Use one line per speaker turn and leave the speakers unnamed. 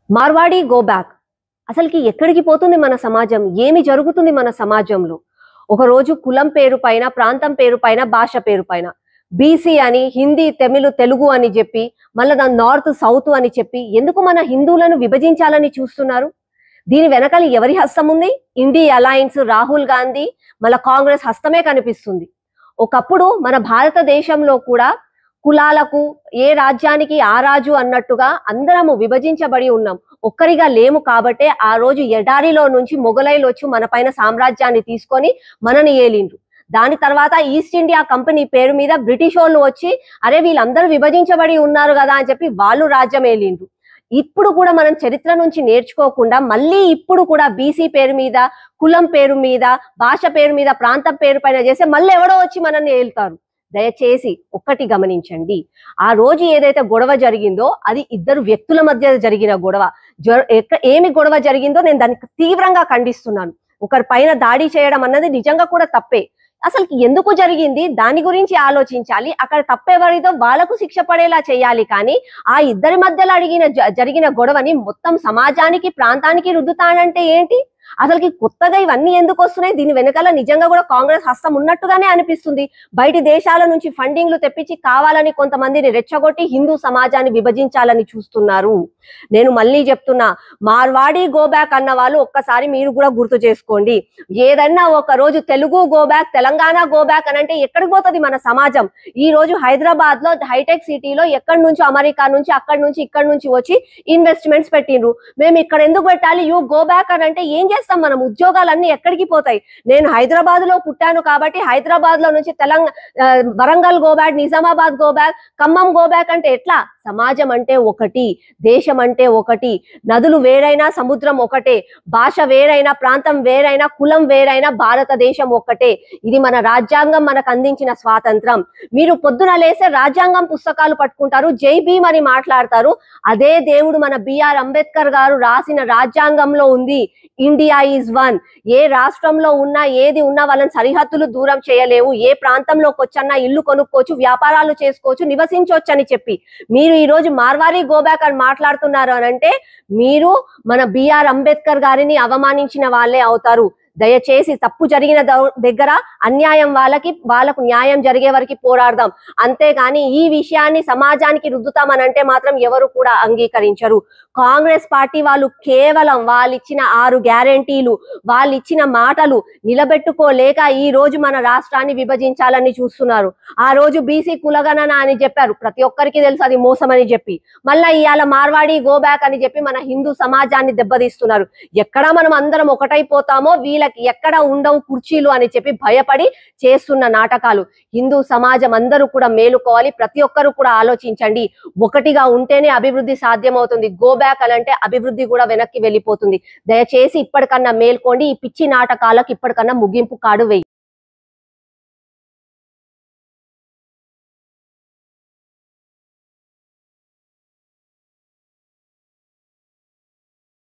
Marwadi go back. అసలుకి ఎక్కడికి పోతుంది మన సమాజం? ఏమి జరుగుతుంది మన సమాజంలో? ఒకరోజు కులం పేరు పైన, ప్రాంతం పేరు పైన, భాష పేరు పైన బీసీ అని, హిందీ, తమిళ్, తెలుగు అని చెప్పి, మళ్ళీ దాని నార్త్ సౌత్ అని చెప్పి ఎందుకు మన హిందువులను విభజించాలని చూస్తున్నారు? దీని వెనకాల ఎవరి హస్తం ఉంది? ఇండియా అలయన్స్, రాహుల్ గాంధీ, మళ్ళీ కాంగ్రెస్ హస్తమే కనిపిస్తుంది. ఒకప్పుడు మన భారతదేశంలో కూడా కులాలకు ఏ రాజ్యానికి ఆ రాజు అన్నట్టుగా అందరము విభజించబడి ఉన్నాం. ఒక్కరిగా లేము కాబట్టే ఆ రోజు ఎడారిలో నుంచి మొఘలైలు వచ్చి మన పైన సామ్రాజ్యాన్ని తీసుకొని మనని ఏలిండ్రు. దాని తర్వాత ఈస్ట్ ఇండియా కంపెనీ పేరు మీద బ్రిటిష్ వాళ్ళు వచ్చి అరే వీళ్ళందరూ విభజించబడి ఉన్నారు కదా అని చెప్పి వాళ్ళు రాజ్యం ఏలిండ్రు. ఇప్పుడు కూడా మనం చరిత్ర నుంచి నేర్చుకోకుండా మళ్ళీ ఇప్పుడు కూడా బీసీ పేరు మీద, కులం పేరు మీద, భాష పేరు మీద, ప్రాంతం పేరు పైన చేస్తే మళ్ళీ ఎవడో వచ్చి మనల్ని ఏలుతారు. దయచేసి ఒక్కటి గమనించండి, ఆ రోజు ఏదైతే గొడవ జరిగిందో అది ఇద్దరు వ్యక్తుల మధ్య జరిగిన గొడవ. ఏమి గొడవ జరిగిందో నేను దానికి తీవ్రంగా ఖండిస్తున్నాను. ఒకరి పైన దాడి చేయడం అన్నది నిజంగా కూడా తప్పే. అసలు ఎందుకు జరిగింది దాని గురించి ఆలోచించాలి. అక్కడ తప్పెవరిదో వాళ్ళకు శిక్ష పడేలా చేయాలి. కానీ ఆ ఇద్దరి మధ్యలో జరిగిన గొడవని మొత్తం సమాజానికి, ప్రాంతానికి రుద్దుతానంటే ఏంటి? అసలుకి కొత్తగా ఇవన్నీ ఎందుకు వస్తున్నాయి? దీని వెనకాల నిజంగా కూడా కాంగ్రెస్ హస్తం ఉన్నట్టుగానే అనిపిస్తుంది. బయటి దేశాల నుంచి ఫండింగ్లు తెప్పించి కావాలని కొంతమందిని రెచ్చగొట్టి హిందూ సమాజాన్ని విభజించాలని చూస్తున్నారు. నేను మళ్ళీ చెప్తున్నా, మార్వాడి గో బ్యాక్ అన్న వాళ్ళు ఒక్కసారి మీరు కూడా గుర్తు చేసుకోండి. ఏదన్నా ఒక రోజు Telugu go back, Telangana go back అని అంటే ఎక్కడికి పోతుంది మన సమాజం? ఈ రోజు హైదరాబాద్ లో హైటెక్ సిటీలో ఎక్కడి నుంచి, అమెరికా నుంచి, అక్కడి నుంచి, ఇక్కడి నుంచి వచ్చి ఇన్వెస్ట్మెంట్స్ పెట్టిండ్రు. మేము ఇక్కడ ఎందుకు పెట్టాలి? యూ గో బ్యాక్ అని అంటే ఏం చేస్తాం మనం? ఉద్యోగాలన్నీ ఎక్కడికి పోతాయి? నేను హైదరాబాద్ లో పుట్టాను కాబట్టి హైదరాబాద్ లో నుంచి Warangal go back, Nizamabad go back, Khammam go back అంటే ఎట్లా? సమాజం అంటే ఒకటి, దేశం అంటే ఒకటి, నదులు వేరైనా సముద్రం ఒకటే, భాష వేరైనా, ప్రాంతం వేరైనా, కులం వేరైనా, భారతదేశం ఒక్కటే. ఇది మన రాజ్యాంగం మనకు అందించిన స్వాతంత్రం. మీరు పొద్దున లేసే రాజ్యాంగం పుస్తకాలు పట్టుకుంటారు, జై భీమ్ అని మాట్లాడతారు. అదే దేవుడు మన బిఆర్ అంబేద్కర్ గారు రాసిన రాజ్యాంగంలో ఉంది, ఇండియా ఈజ్ వన్. ఏ రాష్ట్రంలో ఉన్నా, ఏది ఉన్నా వాళ్ళని సరిహద్దులు దూరం చేయలేవు. ఏ ప్రాంతంలోకి వచ్చన్నా ఇల్లు కొనుక్కోవచ్చు, వ్యాపారాలు చేసుకోవచ్చు, నివసించవచ్చు అని చెప్పి మీరు ఈ రోజు మార్వారి గోబ్యాక్ అని మాట్లాడుతున్నారు అని అంటే మీరు మన బిఆర్ అంబేద్కర్ గారిని అవమానించిన వాళ్ళే అవుతారు. దయచేసి తప్పు జరిగిన దగ్గర అన్యాయం వాళ్ళకు న్యాయం జరిగే వరకు పోరాడదాం. అంతేగాని ఈ విషయాన్ని సమాజానికి రుద్దుతామని అంటే మాత్రం ఎవరు కూడా అంగీకరించరు. కాంగ్రెస్ పార్టీ వాళ్ళు కేవలం వాళ్ళిచ్చిన 6 గ్యారెంటీలు, వాళ్ళిచ్చిన మాటలు నిలబెట్టుకోలేక ఈ రోజు మన రాష్ట్రాన్ని విభజించాలని చూస్తున్నారు. ఆ రోజు బీసీ కులగణన అని చెప్పారు, ప్రతి ఒక్కరికి తెలుసు అది మోసం అని చెప్పి. మళ్ళా ఇవాళ మార్వాడి గో బ్యాక్ అని చెప్పి మన హిందూ సమాజాన్ని దెబ్బతీస్తున్నారు. ఎక్కడ మనం అందరం ఒకటైపోతామో వీళ్ళకి ఎక్కడ ఉండవు కుర్చీలు అని చెప్పి భయపడి చేస్తున్న నాటకాలు. హిందూ సమాజం అందరూ కూడా మేలుకోవాలి. ప్రతి ఒక్కరు కూడా ఆలోచించండి. ఒకటిగా ఉంటేనే అభివృద్ధి సాధ్యమవుతుంది. గో బ్యాక్ అని అంటే అభివృద్ధి కూడా వెనక్కి వెళ్ళిపోతుంది. దయచేసి ఇప్పటికన్నా మేల్కోండి. ఈ పిచ్చి నాటకాలకు ఇప్పటికన్నా ముగింపు కాడు వేయి.